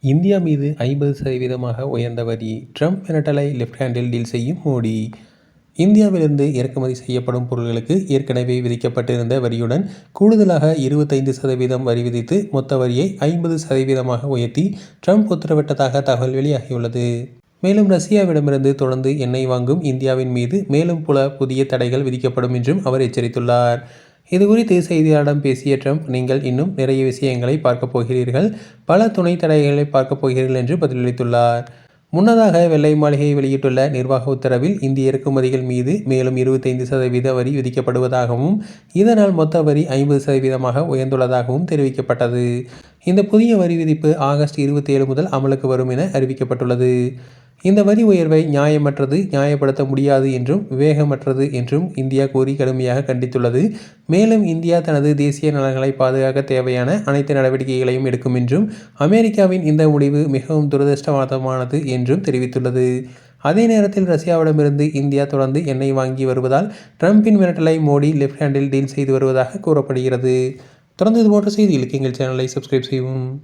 India மீது 50% உயர்ந்த வரி, ட்ரம்ப் மிரட்டலை லெஃப்ட் ஹேண்டில் டீல் செய்யும் மோடி. இந்தியாவிலிருந்து இறக்குமதி செய்யப்படும் பொருட்களுக்கு ஏற்கனவே விதிக்கப்பட்டிருந்த வரியுடன் கூடுதலாக 25% வரி விதித்து மொத்த வரியை 50% உயர்த்தி ட்ரம்ப் உத்தரவிட்டதாக தகவல் வெளியாகியுள்ளது. மேலும் ரஷ்யாவிடமிருந்து தொடர்ந்து எண்ணெய் வாங்கும் இந்தியாவின் மீது மேலும் பல புதிய தடைகள் விதிக்கப்படும் என்றும் அவர் எச்சரித்துள்ளார். இதுகுறித்து செய்தியாளரிடம் பேசிய ட்ரம்ப், நீங்கள் இன்னும் நிறைய விஷயங்களை பார்க்கப் போகிறீர்கள், பல துணை தடைகளை பார்க்கப் போகிறீர்கள் என்று பதிலளித்துள்ளார். முன்னதாக வெள்ளை மாளிகை வெளியிட்டுள்ள நிர்வாக உத்தரவில் இந்திய இறக்குமதிகள் மீது மேலும் 25% வரி விதிக்கப்படுவதாகவும், இதனால் மொத்த வரி 50% உயர்ந்துள்ளதாகவும் தெரிவிக்கப்பட்டது. இந்த புதிய வரி விதிப்பு ஆகஸ்ட் 27 முதல் அமலுக்கு வரும் என அறிவிக்கப்பட்டுள்ளது. இந்த வரி உயர்வை நியாயமற்றது, நியாயப்படுத்த முடியாது என்றும் விவேகமற்றது என்றும் இந்தியா கூறி கடுமையாக கண்டித்துள்ளது. மேலும் இந்தியா தனது தேசிய நலன்களை பாதுகாக்க தேவையான அனைத்து நடவடிக்கைகளையும் எடுக்கும் என்றும், அமெரிக்காவின் இந்த முடிவு மிகவும் துரதிர்ஷ்டவசமானது என்றும் தெரிவித்துள்ளது. அதே நேரத்தில் ரஷ்யாவிடமிருந்து இந்தியா தொடர்ந்து எண்ணெய் வாங்கி வருவதால் ட்ரம்பின் மிரட்டலை மோடி லெஃப்ட் ஹேண்டில் டீல் செய்து வருவதாக கூறப்படுகிறது. தொடர்ந்து இதுபோன்ற செய்திகளுக்கு எங்கள் சேனலை சப்ஸ்கிரைப் செய்யவும்.